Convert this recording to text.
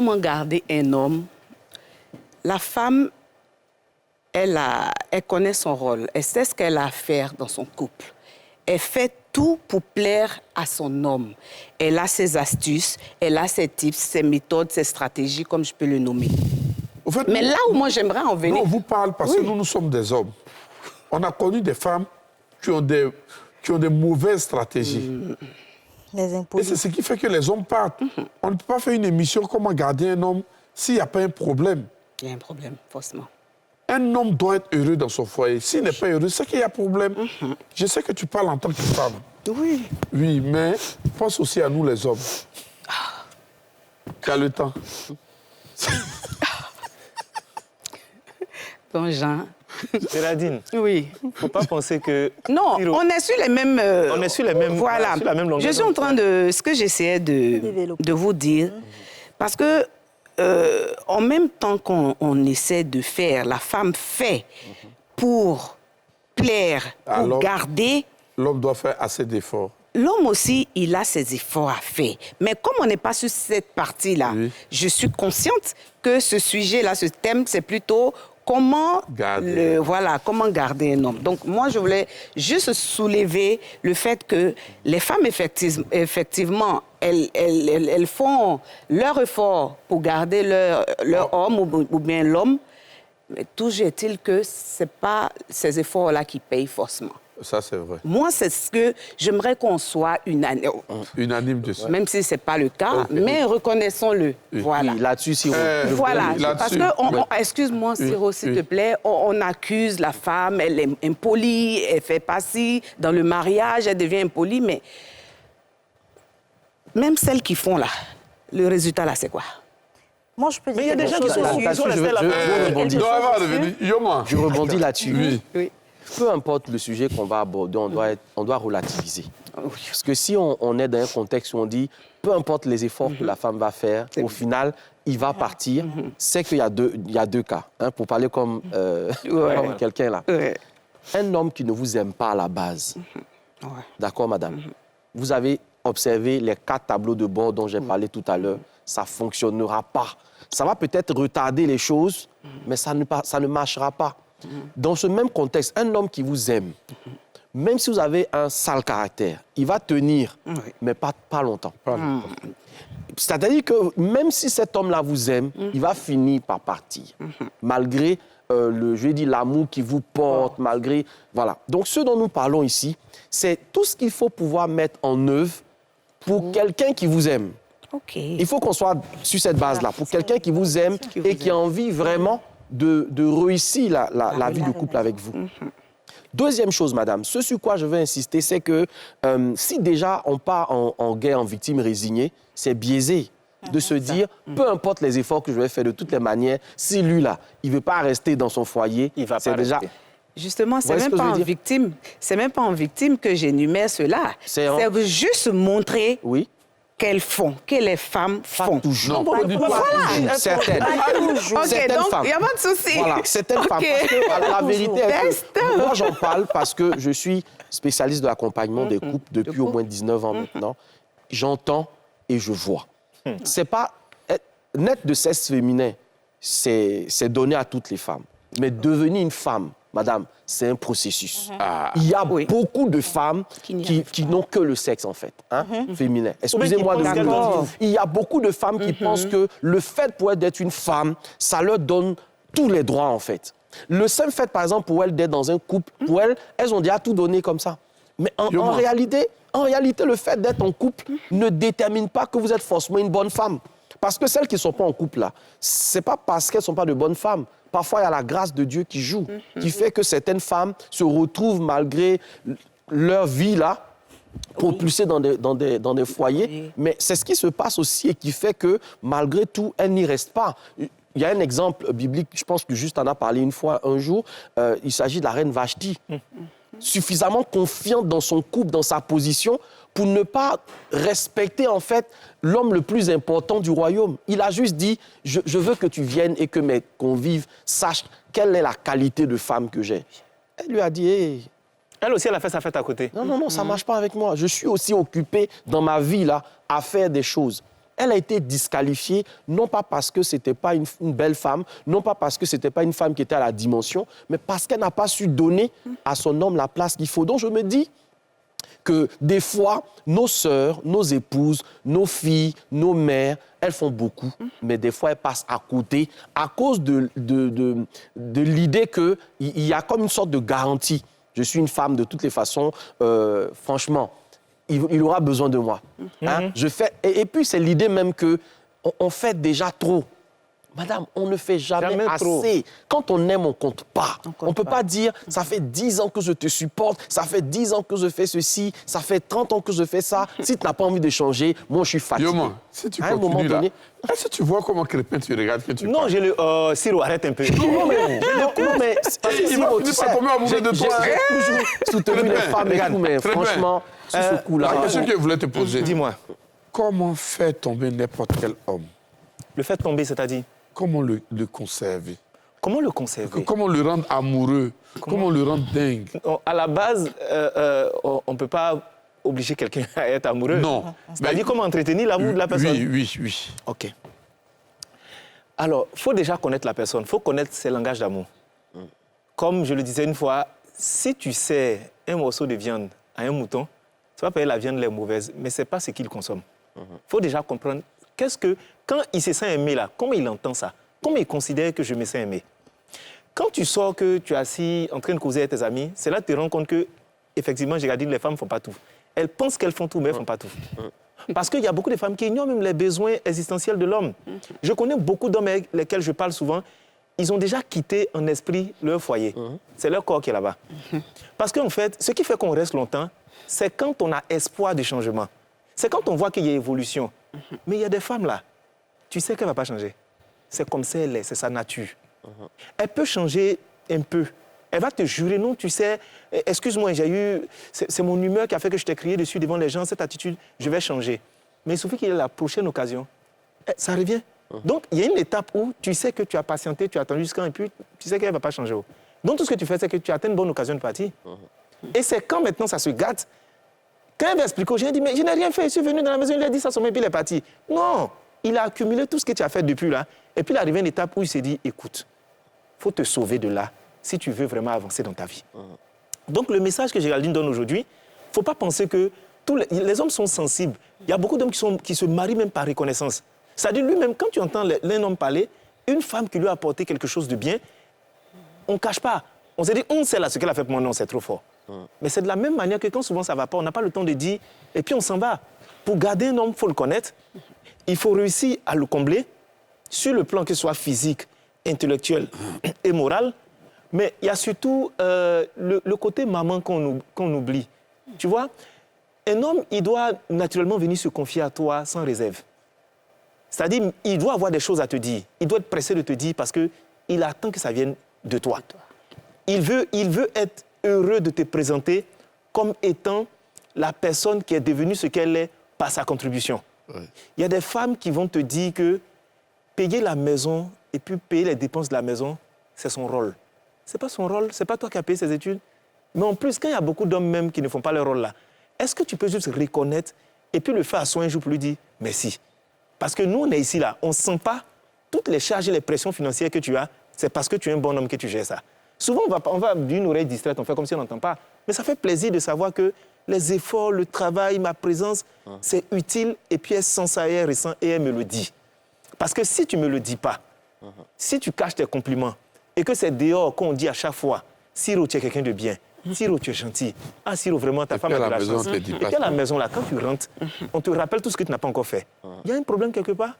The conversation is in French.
comment garder un homme, la femme, elle connaît son rôle. Elle sait ce qu'elle a à faire dans son couple. Elle fait tout pour plaire à son homme. Elle a ses astuces, elle a ses tips, ses méthodes, ses stratégies, comme je peux le nommer. En fait, Mais là où moi j'aimerais en venir... Non, on vous parle parce que nous sommes des hommes. On a connu des femmes qui ont des mauvaises stratégies. Les Et c'est ce qui fait que les hommes partent. On ne peut pas faire une émission comment garder un homme s'il n'y a pas un problème. Il y a un problème, forcément. Un homme doit être heureux dans son foyer. S'il n'est pas heureux, c'est qu'il y a un problème. Je sais que tu parles en tant que femme. Oui. Oui, mais pense aussi à nous les hommes. Tu as le temps. Bon, Jean. Géraldine, Oui. il ne faut pas penser que... Non, on est sur les mêmes... On est sur les mêmes... Voilà. Sur la même longueur Je suis en d'onde. train de... Ce que j'essayais de vous dire, parce que en même temps qu'on essaie de faire, la femme fait pour plaire, pour Alors, garder... L'homme doit faire assez d'efforts. L'homme aussi, il a ses efforts à faire. Mais comme on n'est pas sur cette partie-là, Oui. je suis consciente que ce sujet-là, ce thème, c'est plutôt comment Garder. comment garder un homme. Donc moi, je voulais juste soulever le fait que les femmes, effectivement, elles font leur effort pour garder leur homme ou bien l'homme. Mais toujours est-il que ce n'est pas ces efforts-là qui payent forcément. Ça, c'est vrai. Moi, c'est ce que j'aimerais qu'on soit unanime. Unanime dessus. Même si ce n'est pas le cas, Ok. mais reconnaissons-le. Voilà. Oui, là-dessus, si Voilà, là-dessus, parce que, mais- excuse-moi, Siro, s'il te oui. plaît, on accuse la femme, elle est impolie, elle fait pas ci, dans le mariage, elle devient impolie, mais même celles qui font là, le résultat là, c'est quoi? Moi, je peux dire Mais il y a des gens qui sont Là-dessus, je rebondis. Non, avant de venir, Yoma. Je rebondis là-dessus. Oui. Oui. Peu importe le sujet qu'on va aborder, on doit relativiser. Parce que si on est dans un contexte où on dit, peu importe les efforts que la femme va faire, au final, il va partir, c'est qu'il y a deux cas. Hein, pour parler comme quelqu'un là. Ouais. Un homme qui ne vous aime pas à la base. Ouais. D'accord, madame? Vous avez observé les 4 tableaux de bord dont j'ai parlé tout à l'heure. Ça ne fonctionnera pas. Ça va peut-être retarder les choses, mais ça ne marchera pas. Dans ce même contexte, un homme qui vous aime, même si vous avez un sale caractère, il va tenir, mais pas longtemps. C'est-à-dire que même si cet homme-là vous aime, il va finir par partir, malgré l'amour qu'il vous porte, malgré... Voilà. Donc, ce dont nous parlons ici, c'est tout ce qu'il faut pouvoir mettre en œuvre pour quelqu'un qui vous aime. OK. Il faut qu'on soit sur cette base-là, pour quelqu'un qui vous aime et qui a envie vraiment de réussir la vie de couple avec vous. Deuxième chose, madame, ce sur quoi je veux insister, c'est que si déjà on part en guerre en victime résignée, c'est biaisé de se dire, peu importe les efforts que je vais faire de toutes les manières, si lui, là, il ne veut pas rester dans son foyer, Il va c'est pas déjà... rester. Justement, c'est Voyez ce même que pas je veux en dire? victime. C'est même pas en victime que j'énumère cela. C'est juste montrer Oui. qu'elles font, que les femmes font. Toujours. Non, pas du tout. Certaines. OK, Certaines donc femmes. il n'y a pas de souci. Voilà, certaines femmes. OK. Parce que la vérité est Test. que moi, j'en parle parce que je suis spécialiste de l'accompagnement des couples depuis au moins 19 ans maintenant. J'entends et je vois. C'est pas... Naître de sexe féminin, c'est donné à toutes les femmes. Mais devenir une femme, madame, c'est un processus. Il y a beaucoup de femmes qui n'ont que le sexe, en fait, féminin. Excusez-moi de vous le dire. Il y a beaucoup de femmes qui pensent que le fait pour elles d'être une femme, ça leur donne tous les droits, en fait. Le seul fait, par exemple, pour elles d'être dans un couple, pour elles, elles ont déjà tout donné comme ça. Mais en réalité, le fait d'être en couple ne détermine pas que vous êtes forcément une bonne femme. Parce que celles qui ne sont pas en couple, là, ce n'est pas parce qu'elles ne sont pas de bonnes femmes. Parfois, il y a la grâce de Dieu qui joue, qui fait que certaines femmes se retrouvent, malgré leur vie, là, propulsées dans des foyers. Oui. Mais c'est ce qui se passe aussi et qui fait que, malgré tout, elles n'y restent pas. Il y a un exemple biblique, je pense que Juste en a parlé une fois, un jour, il s'agit de la reine Vashti. Suffisamment confiante dans son couple, dans sa position, pour ne pas respecter, en fait, l'homme le plus important du royaume. Il a juste dit, je veux que tu viennes et que mes convives sachent quelle est la qualité de femme que j'ai. Elle lui a dit, hey, Elle aussi, elle a fait sa fête à côté. non, ça ne marche pas avec moi. Je suis aussi occupé dans ma vie, là, à faire des choses. Elle a été disqualifiée, non pas parce que ce n'était pas une belle femme, non pas parce que ce n'était pas une femme qui était à la dimension, mais parce qu'elle n'a pas su donner à son homme la place qu'il faut. Donc je me dis que des fois, nos sœurs, nos épouses, nos filles, nos mères, elles font beaucoup, mais des fois, elles passent à côté à cause de l'idée qu'il y a comme une sorte de garantie. Je suis une femme de toutes les façons, franchement, il aura besoin de moi. Hein? Et puis, c'est l'idée même qu'on fait déjà trop. Madame, on ne fait jamais assez. Trop. Quand on aime, on ne compte pas. On ne peut pas dire, ça fait 10 ans que je te supporte, ça fait 10 ans que je fais ceci, ça fait 30 ans que je fais ça. Si tu n'as pas envie de changer, moi, je suis fatigué. Yo, si tu À un moment continues là, donné... est-ce que tu vois comment Crépin tu regardes que tu Non, parles? j'ai le... Ciro, arrête un peu. Non, mais c'est parce que Il va finir par tomber amoureux de toi. J'ai toujours soutenu les femmes et tout, mais Très bien. franchement, sur ce coup-là... La question que je voulais te poser, Dis-moi, comment faire tomber n'importe quel homme? le fait de tomber, c'est-à-dire, Comment le conserver? comment le conserver? Comment le rendre amoureux? Comment le rendre dingue? À la base, on ne peut pas obliger quelqu'un à être amoureux. Non. C'est-à-dire comment entretenir l'amour de la personne. Oui. OK. Alors, il faut déjà connaître la personne. Il faut connaître ses langages d'amour. Comme je le disais une fois, si tu sais un morceau de viande à un mouton, tu vas payer la viande les mauvaises, mais ce n'est pas ce qu'il consomme. Il faut déjà comprendre quand il se sent aimé, là, comment il entend ça? Comment il considère que je me sens aimé? Quand tu sors, que tu es assis en train de causer avec tes amis, c'est là que tu te rends compte que, effectivement, j'ai dit, les femmes ne font pas tout. Elles pensent qu'elles font tout, mais elles ne font pas tout. Parce qu'il y a beaucoup de femmes qui ignorent même les besoins existentiels de l'homme. Je connais beaucoup d'hommes avec lesquels je parle souvent. Ils ont déjà quitté en esprit leur foyer. C'est leur corps qui est là-bas. Parce qu'en fait, ce qui fait qu'on reste longtemps, c'est quand on a espoir de changement. C'est quand on voit qu'il y a évolution. Mais il y a des femmes là, tu sais qu'elle ne va pas changer. C'est comme ça elle est, c'est sa nature. Elle peut changer un peu. Elle va te jurer, non, tu sais, excuse-moi, c'est mon humeur qui a fait que je t'ai crié dessus devant les gens, cette attitude, je vais changer. Mais il suffit qu'il y ait la prochaine occasion. Ça revient. Donc, il y a une étape où tu sais que tu as patienté, tu as attendu jusqu'à un puis tu sais qu'elle ne va pas changer. Donc, tout ce que tu fais, c'est que tu attends une bonne occasion de partir. Et c'est quand maintenant ça se gâte. Quand elle va expliquer aux gens, elle dit, mais je n'ai rien fait, je suis venu dans la maison, il a dit ça, son mec, puis il est parti. Non, il a accumulé tout ce que tu as fait depuis là. Et puis il est arrivé à une étape où il s'est dit, écoute, il faut te sauver de là si tu veux vraiment avancer dans ta vie. Donc le message que Géraldine donne aujourd'hui, il ne faut pas penser que les hommes sont sensibles. Il y a beaucoup d'hommes qui se marient même par reconnaissance. C'est-à-dire lui-même, quand tu entends l'un homme parler, une femme qui lui a apporté quelque chose de bien, on ne cache pas. On se dit, on sait là ce qu'elle a fait pour moi, non, c'est trop fort. Mais c'est de la même manière que quand souvent ça ne va pas, on n'a pas le temps de dire, et puis on s'en va. Pour garder un homme, il faut le connaître. Il faut réussir à le combler sur le plan que ce soit physique, intellectuel et moral. Mais il y a surtout le côté maman qu'on oublie. Tu vois, un homme, il doit naturellement venir se confier à toi sans réserve. C'est-à-dire, il doit avoir des choses à te dire. Il doit être pressé de te dire parce qu'il attend que ça vienne de toi. Il veut être heureux de te présenter comme étant la personne qui est devenue ce qu'elle est par sa contribution. Il y a des femmes qui vont te dire que payer la maison et puis payer les dépenses de la maison, c'est son rôle. Ce n'est pas son rôle, ce n'est pas toi qui as payé ses études. Mais en plus, quand il y a beaucoup d'hommes même qui ne font pas leur rôle là, est-ce que tu peux juste reconnaître et puis le faire à soi un jour pour lui dire merci? Parce que nous, on est ici là, on ne sent pas toutes les charges et les pressions financières que tu as, c'est parce que tu es un bon homme que tu gères ça. Souvent, on va d'une oreille distraite, on fait comme si on n'entend pas. Mais ça fait plaisir de savoir que les efforts, le travail, ma présence, c'est utile et puis elle sent ça et elle ressent et elle me le dit. Parce que si tu ne me le dis pas, si tu caches tes compliments et que c'est dehors qu'on dit à chaque fois, Ciro, tu es quelqu'un de bien, Ciro, tu es gentil, ah Ciro, vraiment, ta femme a de la chance. Et puis à la maison, là, quand tu rentres, on te rappelle tout ce que tu n'as pas encore fait. Il y a un problème quelque part.